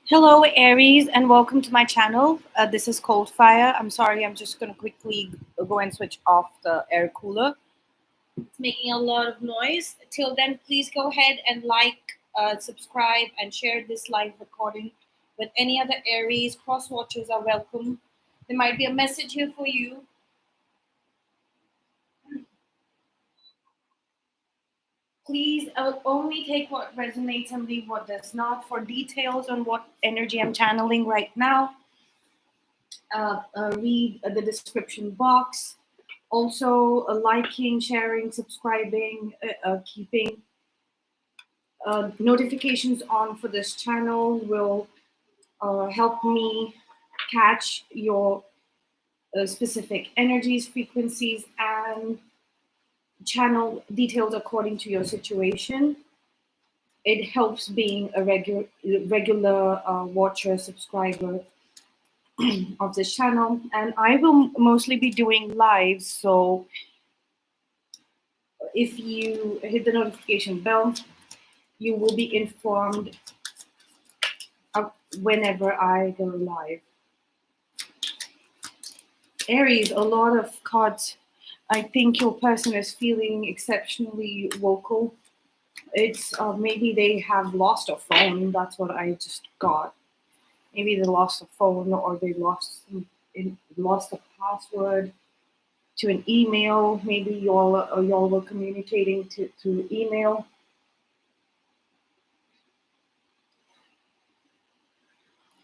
Hello, Aries, and welcome to my channel. This is Cold Fire. I'm sorry, I'm just going to quickly go and switch off the air cooler. It's making a lot of noise. Till then, please go ahead and like, subscribe, and share this live recording with any other Aries. Cross watchers are welcome. There might be a message here for you. Please, I will only take what resonates and leave what does not. For details on what energy I'm channeling right now, read the description box. Also, liking, sharing, subscribing, keeping notifications on for this channel will help me catch your specific energies, frequencies, and channel details according to your situation. It helps being a regular watcher, subscriber of this channel, and I will mostly be doing lives. So if you hit the notification bell, you will be informed whenever I go live. Aries, a lot of cards. I think your person is feeling exceptionally vocal. It's maybe they have lost a phone. That's what I just got. Maybe they lost a phone, or they lost a password to an email. Maybe y'all were communicating through email.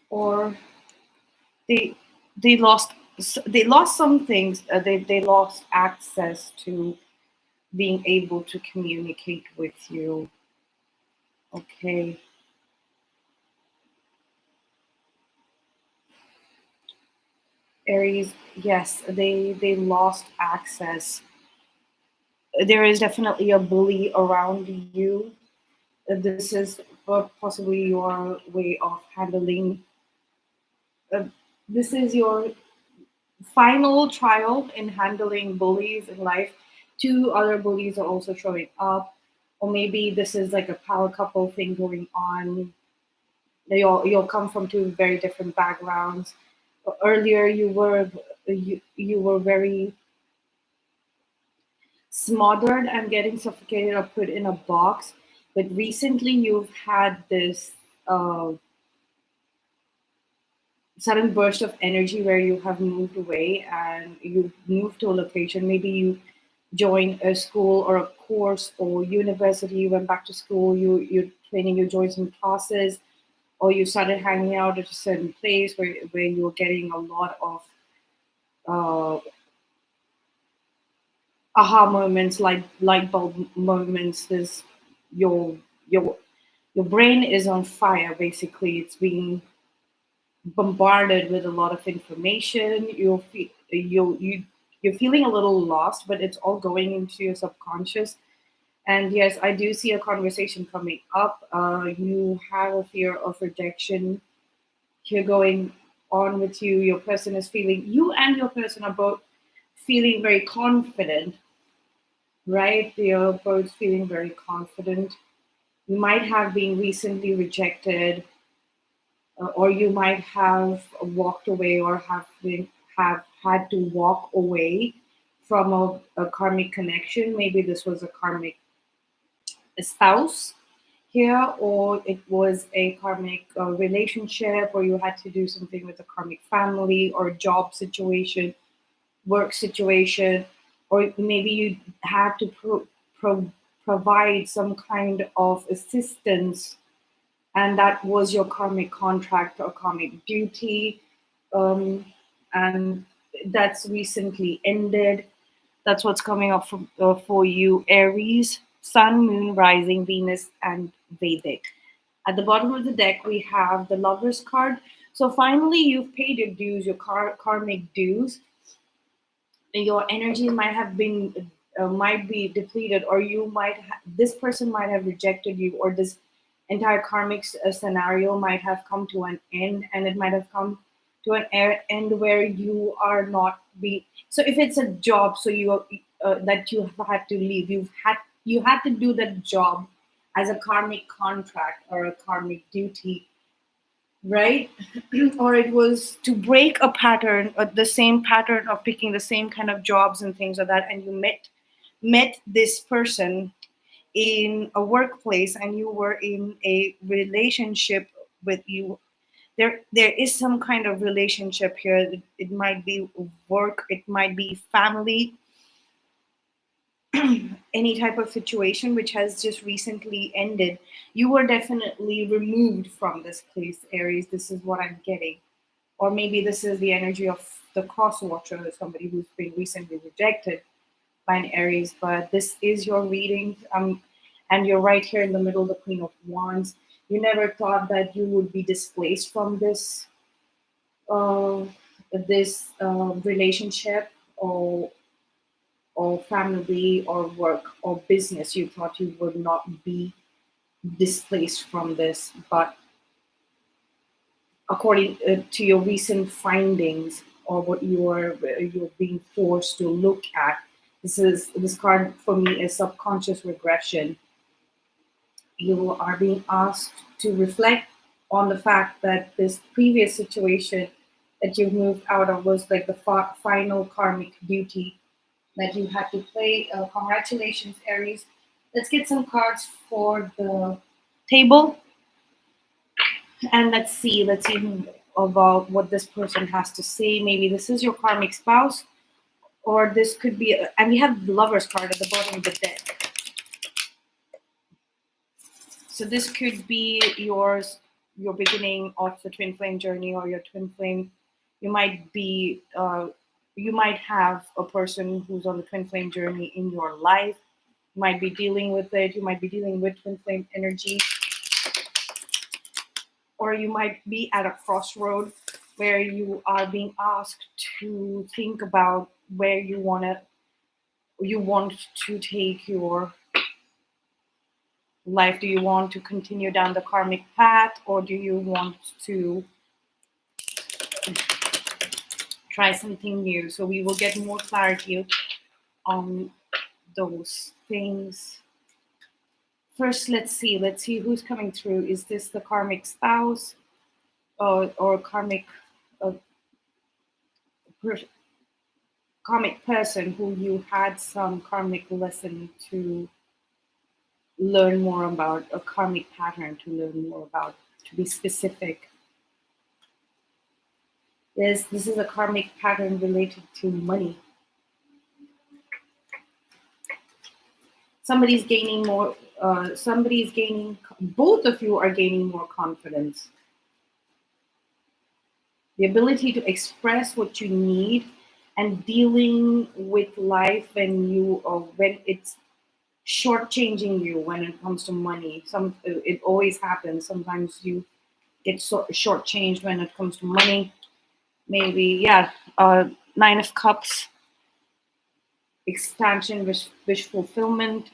Or they lost some things. They lost access to being able to communicate with you. Okay. Aries, yes, they lost access. There is definitely a bully around you. This is possibly your way of handling. This is your final trial in handling bullies in life. Two other bullies are also showing up, or maybe this is like a power couple thing going on. You'll come from two very different backgrounds. Earlier, you were very smothered and getting suffocated or put in a box, but recently you've had this sudden burst of energy where you have moved away and you moved to a location. Maybe you joined a school or a course or university. You went back to school. You're training. You joined some classes, or you started hanging out at a certain place where you're getting a lot of uh, aha moments, like light bulb moments. There's your your your brain is on fire. Basically, it's being bombarded with a lot of information. You're feeling a little lost, but it's all going into your subconscious. And yes, I do see a conversation coming up. You have a fear of rejection here going on with you. Your person is feeling, you and your person are both feeling very confident, right? You're both feeling very confident. You might have been recently rejected, or you might have walked away, or have had to walk away from a karmic connection. Maybe this was a karmic spouse here, or it was a karmic relationship, or you had to do something with a karmic family or job situation, work situation, or maybe you had to provide some kind of assistance, and that was your karmic contract or karmic duty, um, and that's recently ended. That's what's coming up for you, Aries, Sun, Moon, Rising, Venus, and Vedic. At the bottom of the deck, we have the Lover's card. So finally, you've paid your dues, your karmic dues. Your energy might be depleted, or this person might have rejected you, or this entire karmic scenario might have come to an end, and it might have come to an end where you are not be so if it's a job, so you that you have had to leave, you had to do that job as a karmic contract or a karmic duty, right? Or it was to break a pattern, the same pattern of picking the same kind of jobs and things like that, and you met this person in a workplace and you were in a relationship with you. There is some kind of relationship here. It might be work, it might be family, any type of situation which has just recently ended. You were definitely removed from this place, Aries. This is what I'm getting. Or maybe this is the energy of the cross watcher, somebody who's been recently rejected by an Aries. But this is your reading, and you're right here in the middle, the Queen of Wands. You never thought that you would be displaced from uh, this relationship, or family or work or business. You thought you would not be displaced from this, but according to your recent findings or what you're being forced to look at, this card for me is subconscious regression. You are being asked to reflect on the fact that this previous situation that you've moved out of was like the final karmic duty that you had to play. Congratulations, Aries. Let's get some cards for the table, and let's see about what this person has to say. Maybe this is your karmic spouse, or this could be, and we have the Lovers card at the bottom of the deck. So this could be your beginning of the twin flame journey, or your twin flame. You might be, you might have a person who's on the twin flame journey in your life. You might be dealing with it. You might be dealing with twin flame energy, or you might be at a crossroad where you are being asked to think about where you want to take your life. Do you want to continue down the karmic path, or do you want to try something new? So we will get more clarity on those things. First, let's see who's coming through. Is this the karmic spouse, or karmic uh, karmic person who you had some karmic lesson to learn more about, a karmic pattern to learn more about, to be specific? This is a karmic pattern related to money. Somebody's gaining more, somebody's gaining, both of you are gaining more confidence. The ability to express what you need, and dealing with life when it's shortchanging you when it comes to money. It always happens. Sometimes you get shortchanged when it comes to money. Maybe, yeah. Nine of Cups, expansion, wish fulfillment.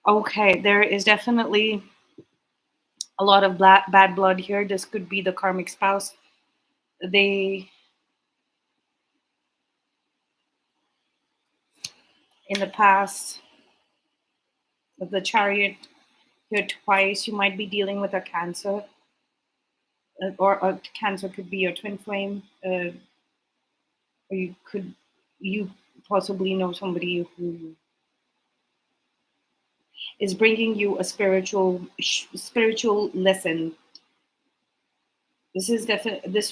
Okay, there is definitely a lot of bad blood here. This could be the karmic spouse. They, in the past, the Chariot here twice. You might be dealing with a Cancer, or a Cancer could be your twin flame, or you possibly know somebody who is bringing you a spiritual lesson. This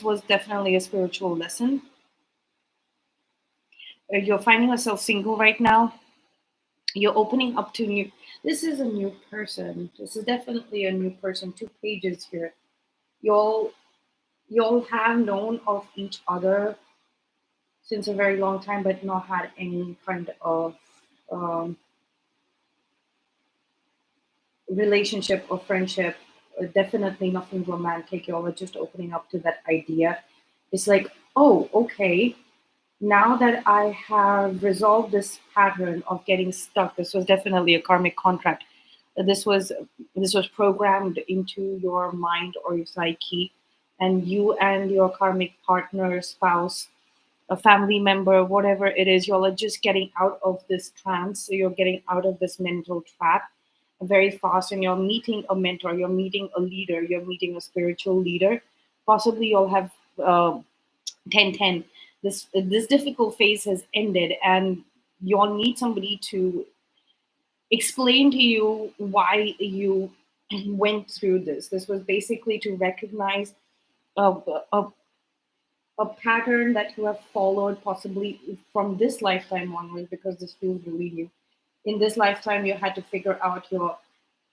was definitely a spiritual lesson. You're finding yourself single right now. You're opening up to new. This is a new person. This is definitely a new person. Two pages here. You'll you'll have known of each other since a very long time, but not had any kind of um, relationship or friendship. Definitely nothing romantic. Y'all are just opening up to that idea. It's like, oh, okay. Now that I have resolved this pattern of getting stuck, this was definitely a karmic contract. This was this was programmed into your mind or your psyche, and you and your karmic partner, spouse, a family member, whatever it is, y'all are just getting out of this trance. So you're getting out of this mental trap very fast, and you're meeting a mentor, you're meeting a leader, you're meeting a spiritual leader Possibly you'll have 10-10. This difficult phase has ended, and you'll need somebody to explain to you why you went through this. This was basically to recognize a, a, a pattern that you have followed, possibly from this lifetime onwards, because this feels really new. In this lifetime, you had to figure out your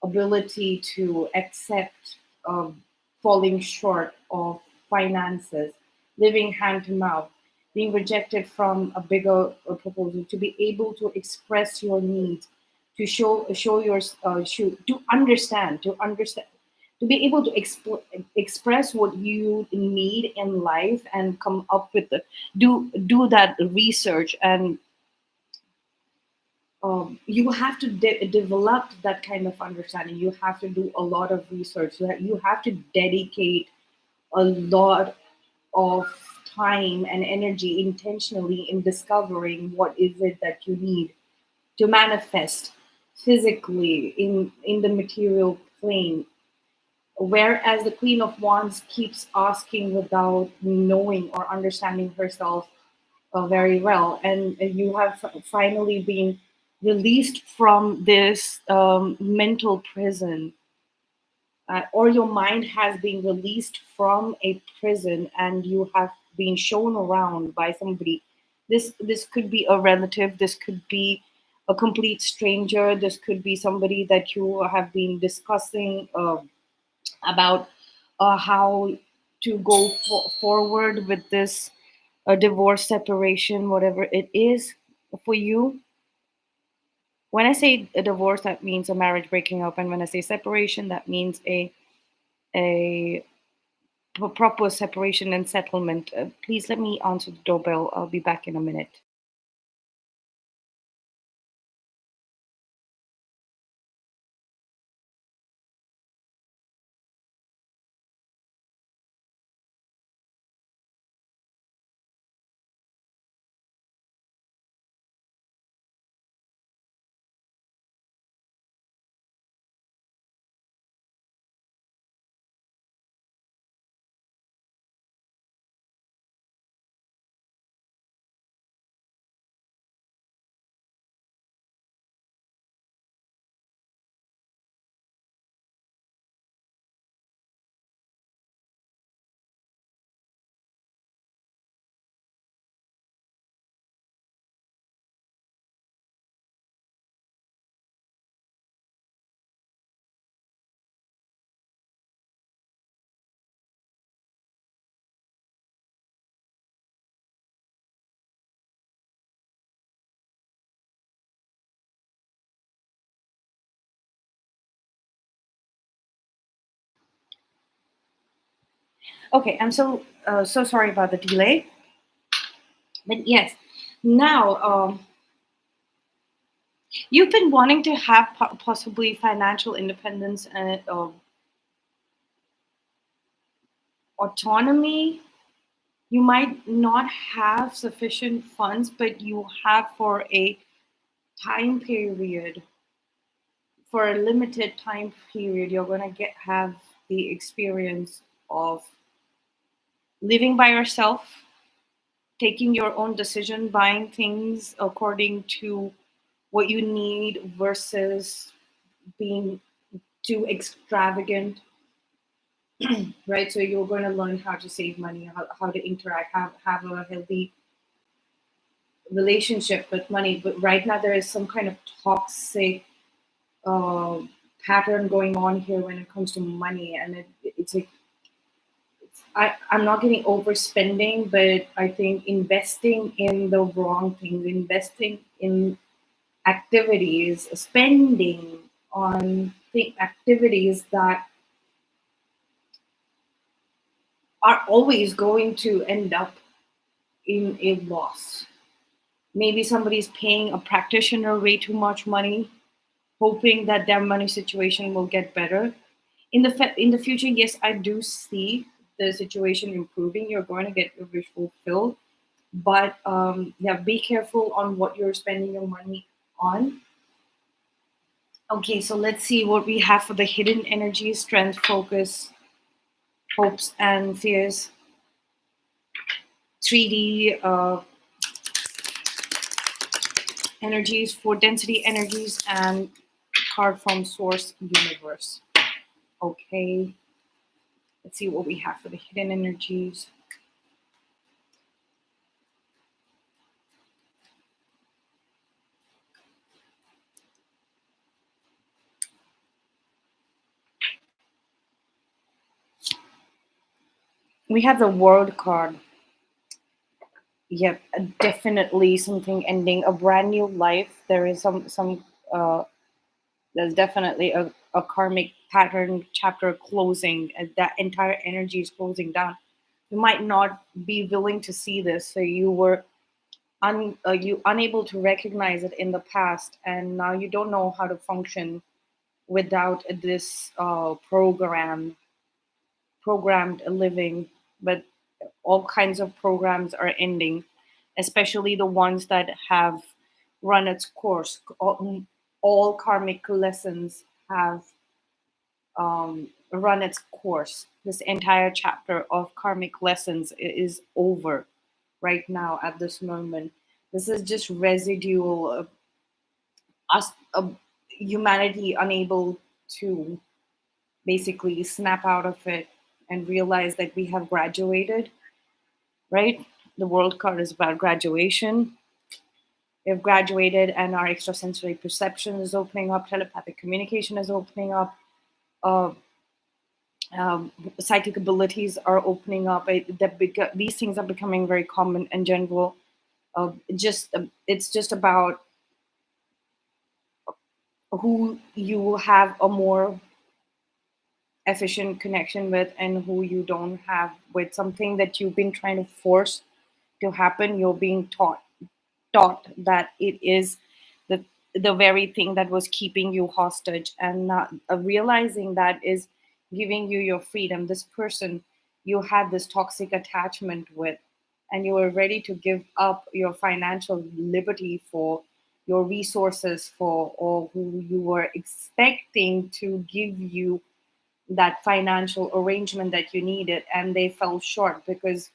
ability to accept falling short of finances, living hand to mouth, being rejected from a bigger proposal, to be able to express your needs, to show your to understand, to be able to express what you need in life and come up with the do that research. And you have to develop that kind of understanding. You have to do a lot of research. You have to dedicate a lot of time and energy intentionally in discovering what is it that you need to manifest physically in the material plane. Whereas the Queen of Wands keeps asking without knowing or understanding herself very well, and you have finally been released from this mental prison, or your mind has been released from a prison, and you have been shown around by somebody. This could be a relative, this could be a complete stranger, this could be somebody that you have been discussing about how to go forward with this divorce, separation, whatever it is for you. When I say a divorce, that means a marriage breaking up, and when I say separation, that means a proper separation and settlement. Please let me answer the doorbell. I'll be back in a minute. Okay, I'm so sorry about the delay, but yes, now you've been wanting to have possibly financial independence and autonomy. You might not have sufficient funds, but you have for a time period, for a limited time period, you're going to get have the experience of living by yourself, taking your own decision, buying things according to what you need versus being too extravagant, right? So you're going to learn how to save money, how to interact, have a healthy relationship with money. But right now, there is some kind of toxic uh, pattern going on here when it comes to money, and it's like I'm not getting overspending, but I think investing in the wrong things, investing in activities, spending on activities that are always going to end up in a loss. Maybe somebody's paying a practitioner way too much money, hoping that their money situation will get better. In the future, yes, I do see the situation improving. You're going to get your wish fulfilled, but yeah, be careful on what you're spending your money on. Okay, so let's see what we have for the hidden energy: strength, focus, hopes and fears, 3D energies, 4 density energies, and card from source universe. Okay, let's see what we have for the hidden energies. We have the world card. Yep, definitely something ending, a brand new life. There is some there's definitely a karmic pattern chapter closing. That entire energy is closing down. You might not be willing to see this, so you were you unable to recognize it in the past, and now you don't know how to function without this programmed living. But all kinds of programs are ending, especially the ones that have run its course. All karmic lessons have run its course. This entire chapter of karmic lessons is over right now at this moment. This is just residual of us, humanity unable to basically snap out of it and realize that we have graduated, right? The world card is about graduation. We have graduated, and our extrasensory perception is opening up, telepathic communication is opening up, uh, psychic abilities are opening up. These things are becoming very common and general. It's just about who you have a more efficient connection with and who you don't have with. Something that you've been trying to force to happen, you're being taught that it is the the very thing that was keeping you hostage, and not realizing that is giving you your freedom. This person you had this toxic attachment with, and you were ready to give up your financial liberty for your resources, for or who you were expecting to give you that financial arrangement that you needed, and they fell short because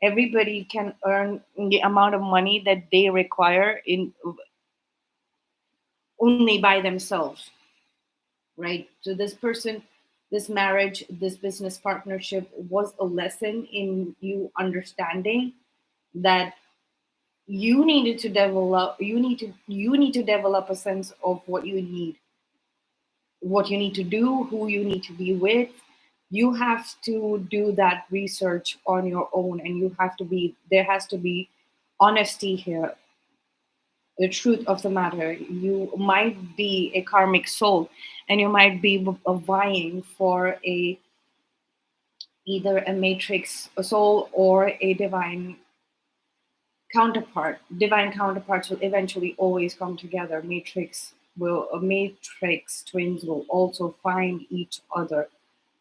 everybody can earn the amount of money that they require in only by themselves, right? So this person, this marriage, this business partnership was a lesson in you understanding that you need to develop a sense of what you need to do, who you need to be with. You have to do that research on your own, and you have to be there has to be honesty here, the truth of the matter. You might be a karmic soul, and you might be vying for a either a matrix soul or a divine counterpart. Divine counterparts will eventually always come together. Matrix twins will also find each other,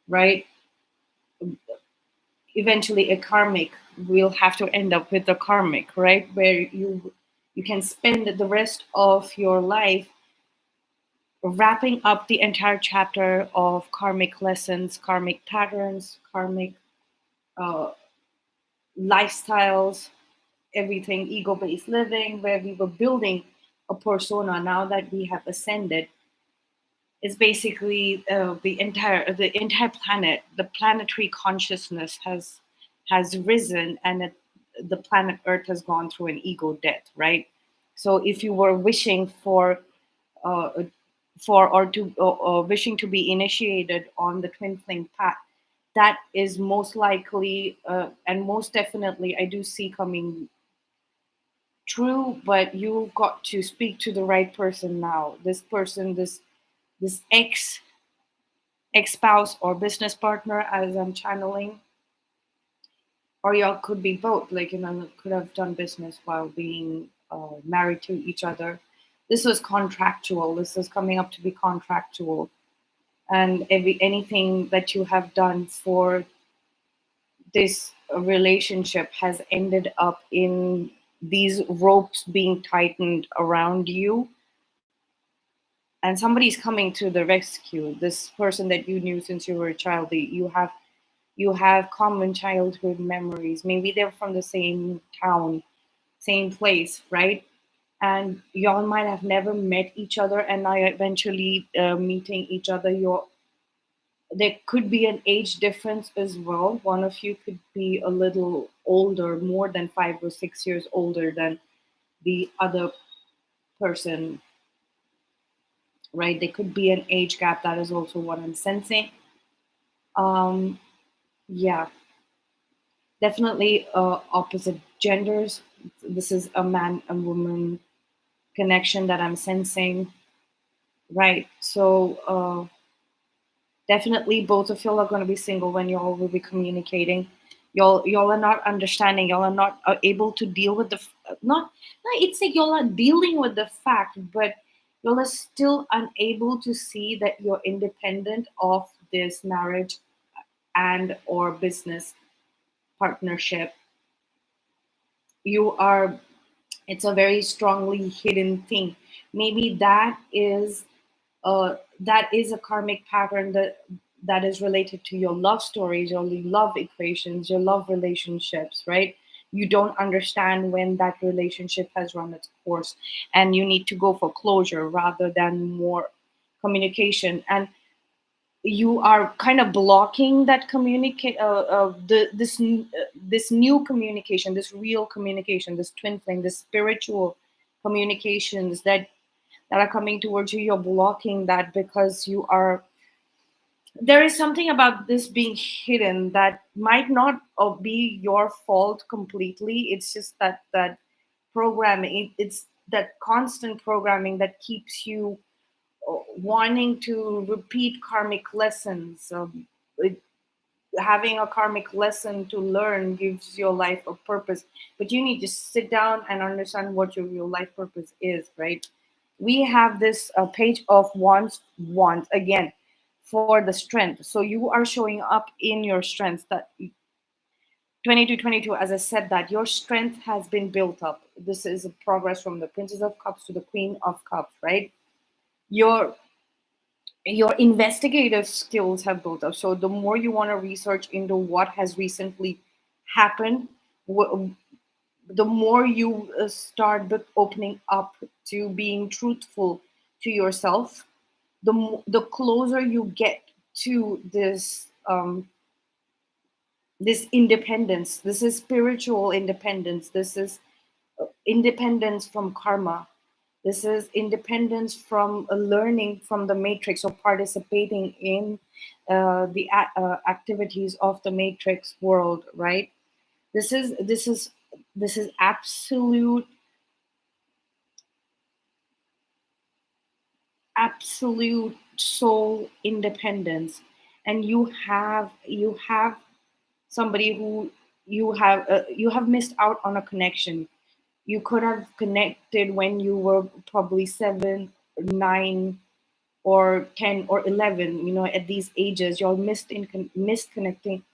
right? Eventually a karmic will have to end up with a karmic, right? Where you can spend the rest of your life wrapping up the entire chapter of karmic lessons, karmic patterns, karmic uh, lifestyles, everything, ego based living, where we were building a persona. Now that we have ascended, it's basically the entire planet, the planetary consciousness has risen, and the planet Earth has gone through an ego death, right? So if you were wishing uh, wishing to be initiated on the twin flame path, that is most likely and most definitely I do see coming true. But you've got to speak to the right person now. This person, this ex spouse or business partner, as I'm channeling, or y'all could be both. Like, could have done business while being married to each other. This was contractual. This is coming up to be contractual, and anything that you have done for this relationship has ended up in these ropes being tightened around you, and somebody's coming to the rescue. This person that you knew since you were a child, you have You have common childhood memories. Maybe they're from the same town, same place, right? And y'all might have never met each other, and now you're eventually meeting each other. There could be an age difference as well. One of you could be a little older, more than 5 or 6 years older than the other person, right? There could be an age gap. That is also what I'm sensing. Um, yeah, definitely opposite genders. This is a man and woman connection that I'm sensing, right? So definitely both of y'all are going to be single when y'all will be communicating. Y'all are not understanding. Y'all are not able to deal with the not it's like y'all are dealing with the fact, but y'all are still unable to see that you're independent of this marriage and or business partnership. You are, it's a very strongly hidden thing. Maybe that is a karmic pattern that is related to your love stories, your love equations, your love relationships, right? You don't understand when that relationship has run its course, and you need to go for closure rather than more communication. And you are kind of blocking that communicate this new communication, this real communication, this twin flame, this spiritual communications that are coming towards you. You're blocking that because you are, there is something about this being hidden that might not be your fault completely. It's just that programming, it's that constant programming that keeps you wanting to repeat karmic lessons. Having a karmic lesson to learn gives your life a purpose, but you need to sit down and understand what your real life purpose is, right? We have this page of wands again for the strength. So you are showing up in your strength. That 2222, as I said, that your strength has been built up. This is a progress from the Princess of Cups to the Queen of Cups, right? Your your investigative skills have built up. So the more you want to research into what has recently happened, the more you start opening up to being truthful to yourself, the closer you get to this independence. This is spiritual independence. This is independence from karma. This is independence from learning from the matrix or participating in the activities of the matrix world, right? This is absolute soul independence. And you have somebody who you have missed out on a connection. You could have connected when you were probably 7, 9, or 10 or 11. At these ages you're missed connecting,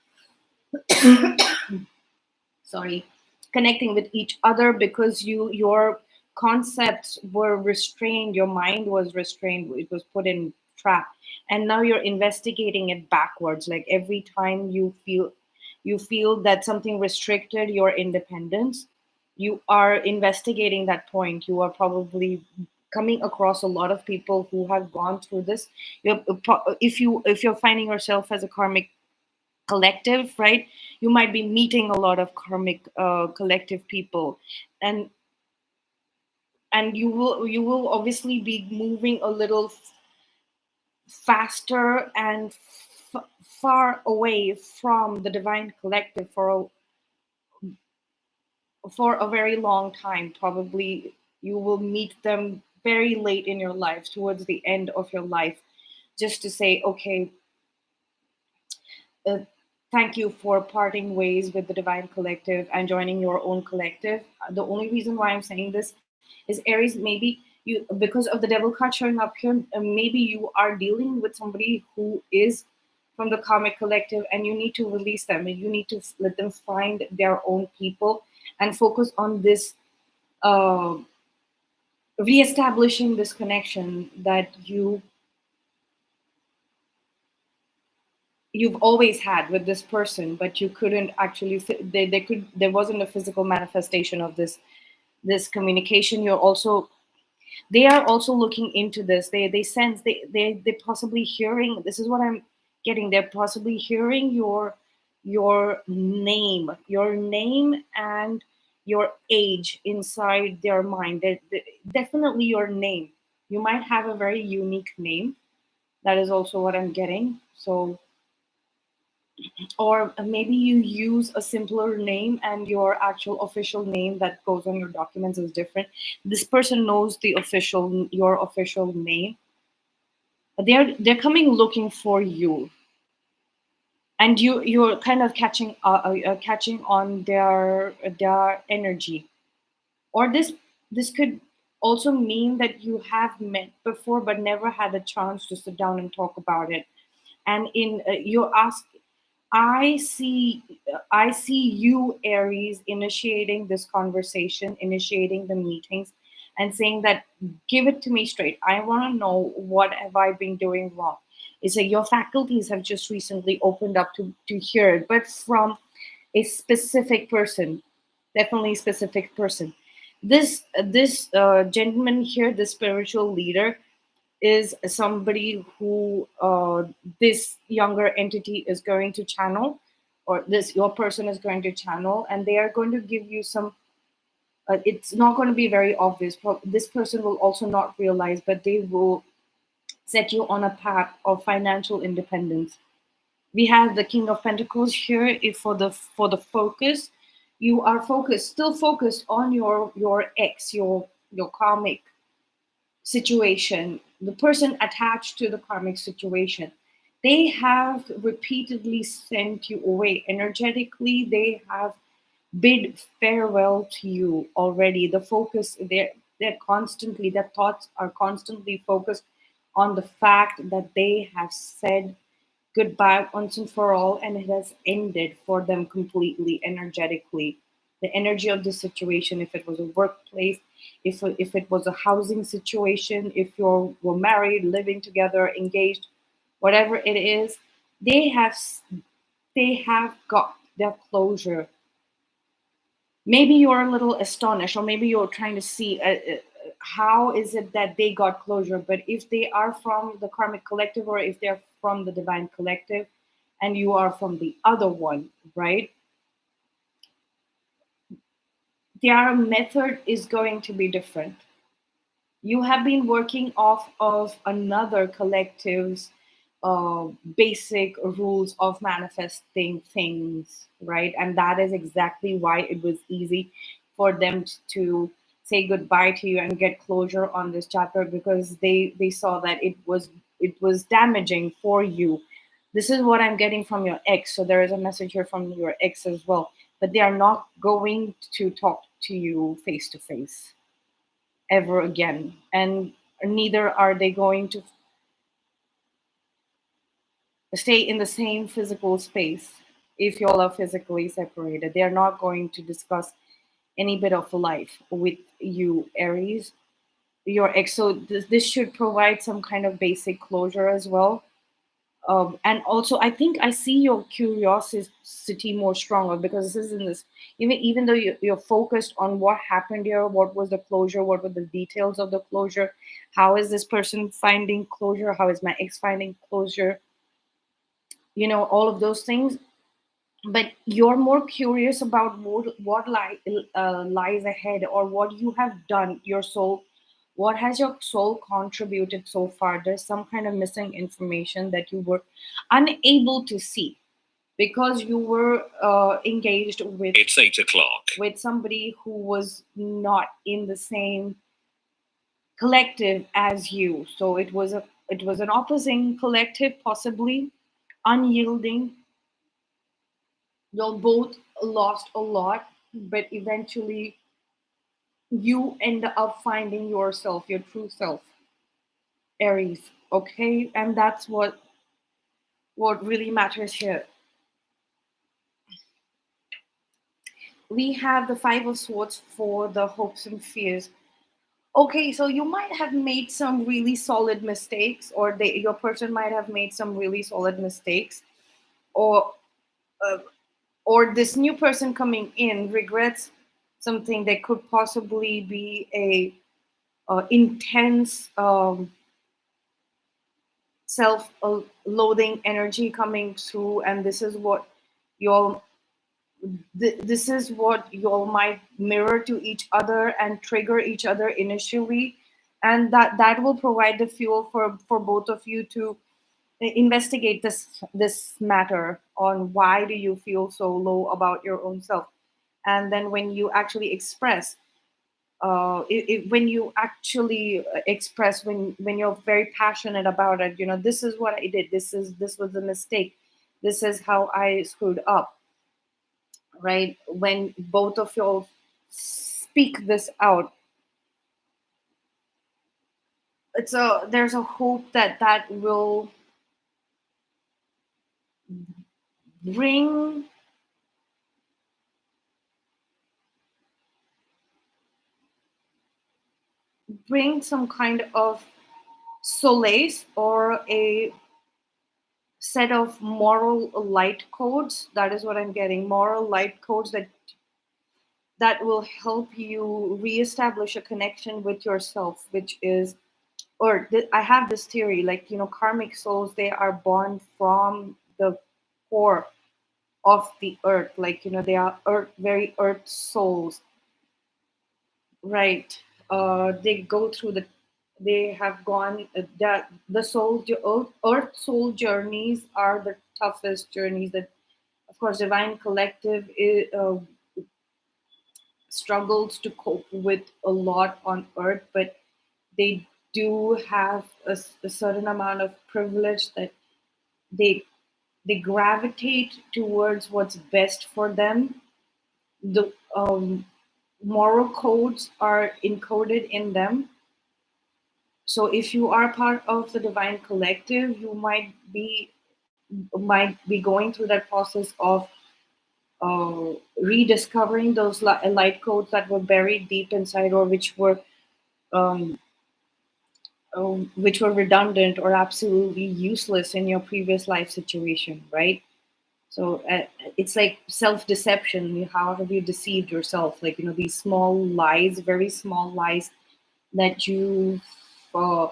sorry, connecting with each other because your concepts were restrained, your mind was restrained, it was put in trap. And now you're investigating it backwards. Like every time you feel that something restricted your independence, you are investigating that point. You are probably coming across a lot of people who have gone through this. If you're finding yourself as a karmic collective, right? You might be meeting a lot of karmic collective people, and you will obviously be moving a little faster and far away from the divine collective for a very long time. Probably you will meet them very late in your life, towards the end of your life, just to say, okay, uh, thank you for parting ways with the divine collective and joining your own collective. The only reason why I'm saying this is, Aries, maybe you, because of the devil card showing up here, maybe you are dealing with somebody who is from the karmic collective, and you need to release them, and you need to let them find their own people and focus on this, uh, reestablishing this connection that you you've always had with this person, but you couldn't actually there wasn't a physical manifestation of this communication. You're also They are also looking into this. They sense they possibly hearing. This is what I'm getting. They're possibly hearing your name and your age inside their mind. Definitely your name. You might have a very unique name. That is also what I'm getting. So, or maybe you use a simpler name and your actual official name that goes on your documents is different. This person knows your official name. They're coming looking for you, and you're kind of catching on their energy. Or this could also mean that you have met before but never had a chance to sit down and talk about it. And in you ask I see you, Aries, initiating this conversation, initiating the meetings, and saying that give it to me straight. I want to know what have I been doing wrong. It's like your faculties have just recently opened up to hear it, but from a specific person, definitely a specific person. This gentleman here, the spiritual leader, is somebody who this younger entity is going to channel, or this your person is going to channel, and they are going to give you some it's not going to be very obvious. This person will also not realize, but they will set you on a path of financial independence. We have the King of Pentacles here. If for the focus, you are still focused on your ex, your karmic situation, the person attached to the karmic situation. They have repeatedly sent you away energetically. They have bid farewell to you already. The focus, they're constantly, their thoughts are constantly focused on the fact that they have said goodbye once and for all, and it has ended for them completely energetically. The energy of the situation, if it was a workplace, if it was a housing situation, if you were married, living together, engaged, whatever it is, they have they have got their closure. Maybe you're a little astonished, or maybe you're trying to see how is it that they got closure. But if they are from the karmic collective, or if they're from the divine collective, and you are from the other one, right, their method is going to be different. You have been working off of another collective's basic rules of manifesting things, right? And that is exactly why it was easy for them to say goodbye to you and get closure on this chapter, because they saw that it was damaging for you. This is what I'm getting from your ex. So there is a message here from your ex as well, but they are not going to talk to you face to face ever again, and neither are they going to stay in the same physical space. If you all are physically separated, they are not going to discuss any bit of life with you, Aries, your ex. So this should provide some kind of basic closure as well. And also, I think I see your curiosity more stronger, because this is in this, even though you're focused on what happened here, what was the closure, what were the details of the closure, how is this person finding closure, how is my ex finding closure, all of those things. But you're more curious about what lies ahead, or what you have done, your soul. What has your soul contributed so far? There's some kind of missing information that you were unable to see, because you were engaged with It's 8 o'clock. With somebody who was not in the same collective as you. So it was an opposing collective, possibly unyielding. You'll both lost a lot, but eventually you end up finding yourself, your true self, Aries. Okay, and that's what really matters here. We have the Five of Swords for the hopes and fears. Okay, so you might have made some really solid mistakes, or your person might have made some really solid mistakes. or uh, or this new person coming in regrets something that could possibly be a intense self-loathing energy coming through, and this is what you'll this is what you'll might mirror to each other and trigger each other initially, and that will provide the fuel for both of you to investigate this matter on why do you feel so low about your own self. And then when you actually express when you actually express, when you're very passionate about it, this is what I did, this was a mistake, this is how I screwed up, right? When both of you speak this out, there's a hope that that will bring some kind of solace or a set of moral light codes. That is what I'm getting, moral light codes that will help you reestablish a connection with yourself, which is, I have this theory, like, karmic souls, they are born from the core of the earth, like, they are earth, very earth souls, right? They go through they have gone that the earth soul journeys are the toughest journeys. That, of course, divine collective struggles to cope with a lot on earth, but they do have a certain amount of privilege that they they gravitate towards what's best for them. The moral codes are encoded in them. So if you are part of the divine collective, you might be going through that process of rediscovering those light codes that were buried deep inside, or um, which were redundant or absolutely useless in your previous life situation, right? So it's like self-deception. How have you deceived yourself? Like, these small lies, very small lies that you've uh,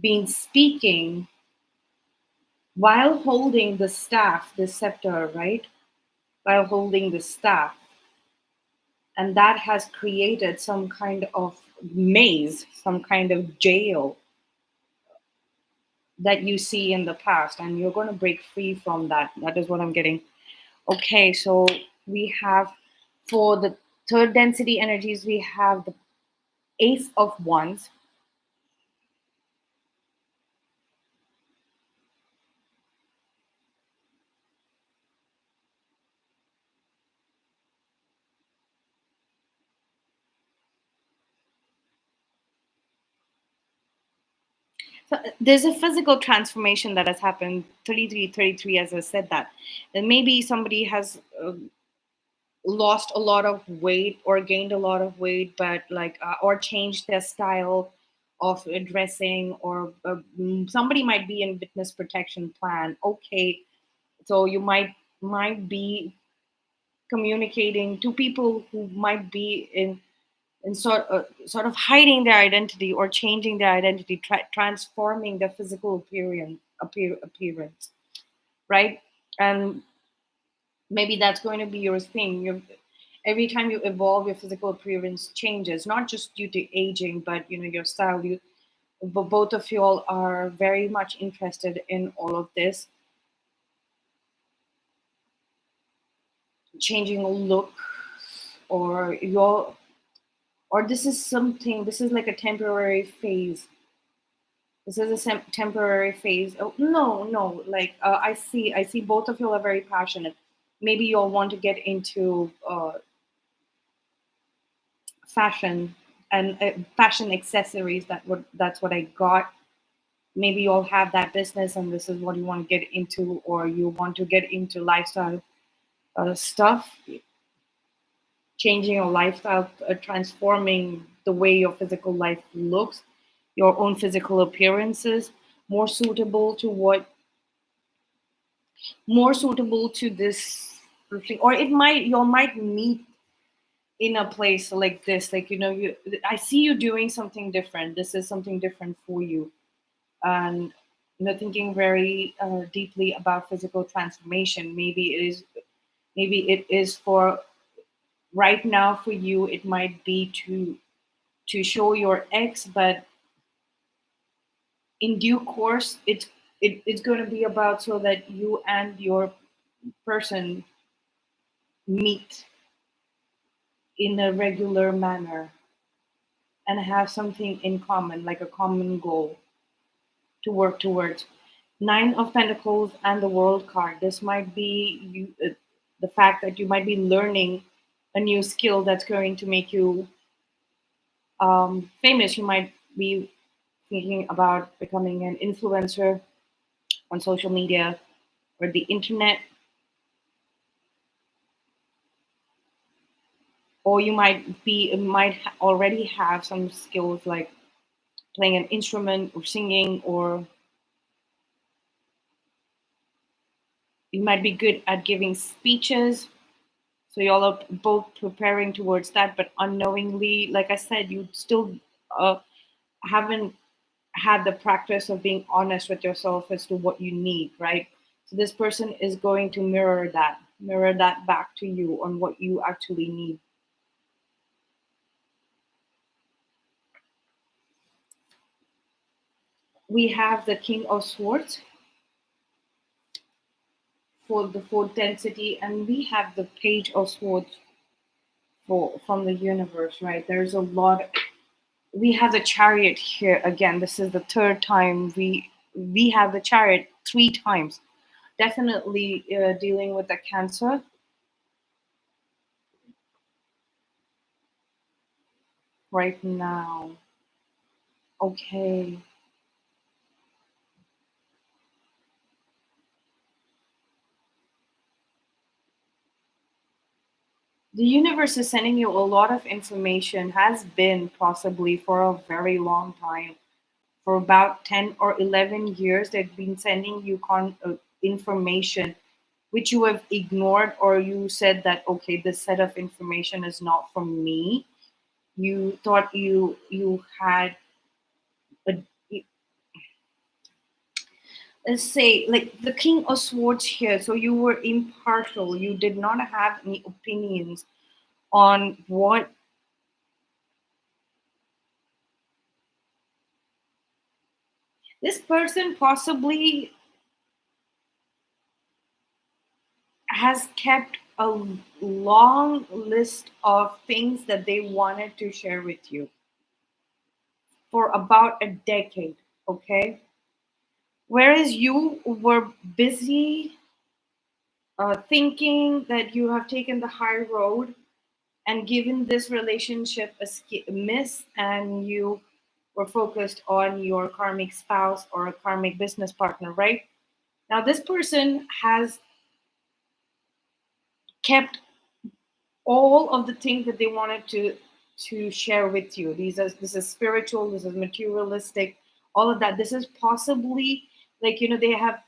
been speaking while holding the staff, the scepter, right? While holding the staff. And that has created some kind of maze, some kind of jail that you see in the past. And you're going to break free from that. That is what I'm getting. Okay, so we have, for the third density energies, we have the Ace of Wands. So there's a physical transformation that has happened, 33, as I said that. And maybe somebody has lost a lot of weight or gained a lot of weight, but like, or changed their style of dressing, or somebody might be in witness protection plan. Okay, so you might be communicating to people who might be in sort of hiding their identity or changing their identity, transforming their physical appearance, right? And maybe that's going to be your thing. Every time you evolve, your physical appearance changes, not just due to aging, but your style. But both of you all are very much interested in all of this, changing a look, or your or this is something. This is like a temporary phase. This is a temporary phase. Oh, no, no. Like, I see both of you are very passionate. Maybe you'll want to get into fashion and fashion accessories. That's what I got. Maybe you'll have that business, and this is what you want to get into, or you want to get into lifestyle stuff, changing your lifestyle, transforming the way your physical life looks, your own physical appearances, more suitable to what more suitable to this thing. Or you might meet in a place like this, like, I see you doing something different. This is something different for you. And thinking very deeply about physical transformation. Maybe it is for right now. For you, it might be to show your ex, but in due course, it's going to be about so that you and your person meet in a regular manner and have something in common, like a common goal to work towards. Nine of Pentacles and the World card. This might be the fact that you might be learning a new skill that's going to make you famous. You might be thinking about becoming an influencer on social media or the internet, or you already have some skills like playing an instrument or singing, or you might be good at giving speeches. So y'all are both preparing towards that, but unknowingly, like I said, you still uh, haven't had the practice of being honest with yourself as to what you need, right? So this person is going to mirror that back to you on what you actually need. We have the King of Swords for the fourth density, and we have the Page of Swords for from the universe, right? There's a lot. We have the Chariot here again. This is the third time we have the Chariot three times. Definitely dealing with the Cancer right now. Okay. The universe is sending you a lot of information, has been possibly for a very long time. For about 10 or 11 years, they've been sending you information which you have ignored, or you said that, okay, this set of information is not from me. You thought you had a, let's say, like the King of Swords here, so you were impartial. You did not have any opinions on what this person possibly has kept a long list of things that they wanted to share with you for about a decade, okay? Whereas you were busy thinking that you have taken the high road and given this relationship a miss, and you were focused on your karmic spouse or a karmic business partner, right? Now, this person has kept all of the things that they wanted to share with you. This is spiritual, this is materialistic, all of that. This is possibly like, they have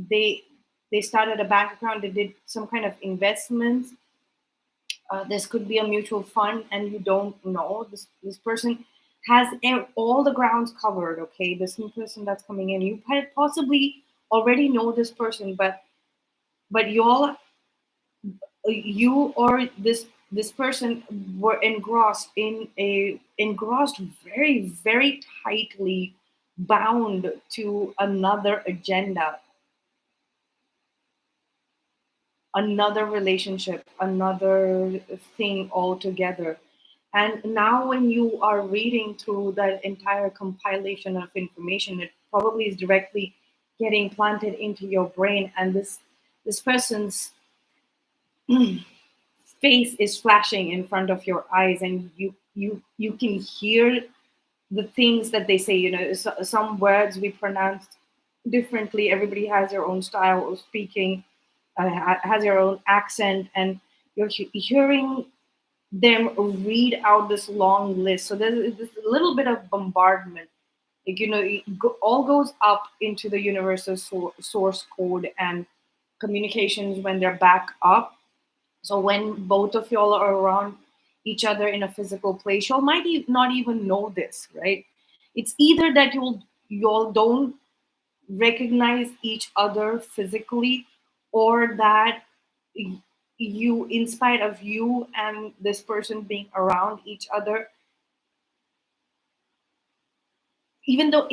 they they started a bank account, they did some kind of investments. This could be a mutual fund, and you don't know. This person has all the grounds covered. Okay, this new person that's coming in, you possibly already know this person, but you or this person were engrossed very, very tightly, bound to another agenda, another relationship, another thing altogether. And now when you are reading through that entire compilation of information, it probably is directly getting planted into your brain, and this person's face is flashing in front of your eyes, and you can hear the things that they say. Some words we pronounce differently. Everybody has their own style of speaking, has their own accent, and you're hearing them read out this long list. So there's this little bit of bombardment, like, all goes up into the universal source code, and communications when they're back up. So when both of y'all are around each other in a physical place, y'all might not even know this, right? It's either that y'all don't recognize each other physically, or that you, in spite of you and this person being around each other, even though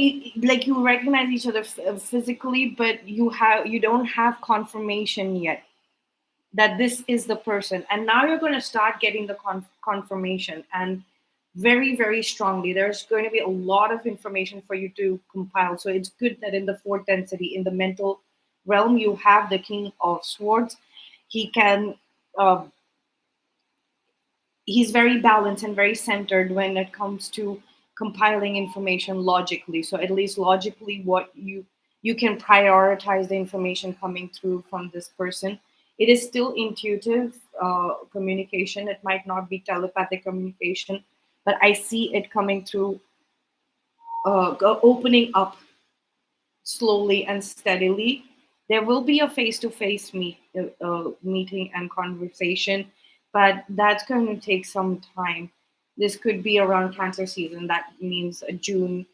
like you recognize each other physically, but you don't have confirmation yet that this is the person. And now you're going to start getting the confirmation, and very, very strongly there's going to be a lot of information for you to compile. So it's good that in the fourth density, in the mental realm, you have the King of Swords. He can uh, he's very balanced and very centered when it comes to compiling information logically. So at least logically, what you can prioritize the information coming through from this person. It is still intuitive communication. It might not be telepathic communication, but I see it coming through, opening up slowly and steadily. There will be a face-to-face meeting and conversation, but that's going to take some time. This could be around Cancer season. That means June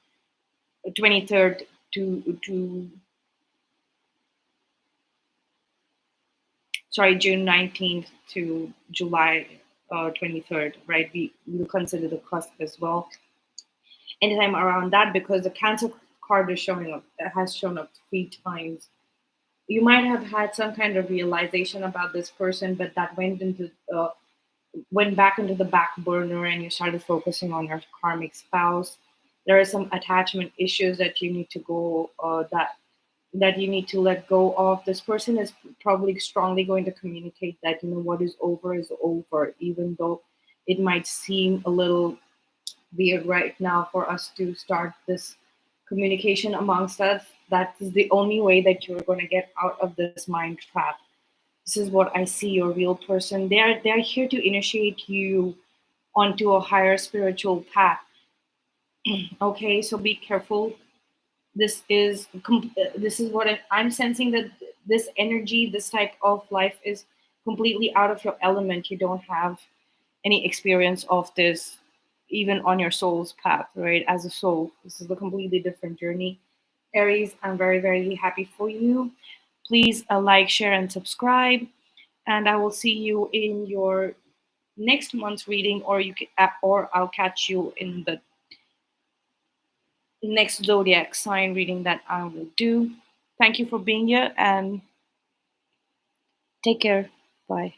23rd to sorry, June 19th to July 23rd, right? We will consider the cusp as well. Anytime around that, because the Cancer card is showing up, has shown up 3 times. You might have had some kind of realization about this person, but that went back into the back burner, and you started focusing on your karmic spouse. There are some attachment issues that you need to go that you need to let go of. This person is probably strongly going to communicate that, what is over, even though it might seem a little weird right now for us to start this communication amongst us. That is the only way that you're going to get out of this mind trap. This is what I see your real person. They're here to initiate you onto a higher spiritual path. Okay, so be careful. This is what I'm sensing, that this energy, this type of life is completely out of your element. You don't have any experience of this, even on your soul's path, right? As a soul, this is a completely different journey. Aries, I'm very, very happy for you. Please like, share, and subscribe. And I will see you in your next month's reading, or or I'll catch you in the next zodiac sign reading that I will do. Thank you for being here, and take care. Bye.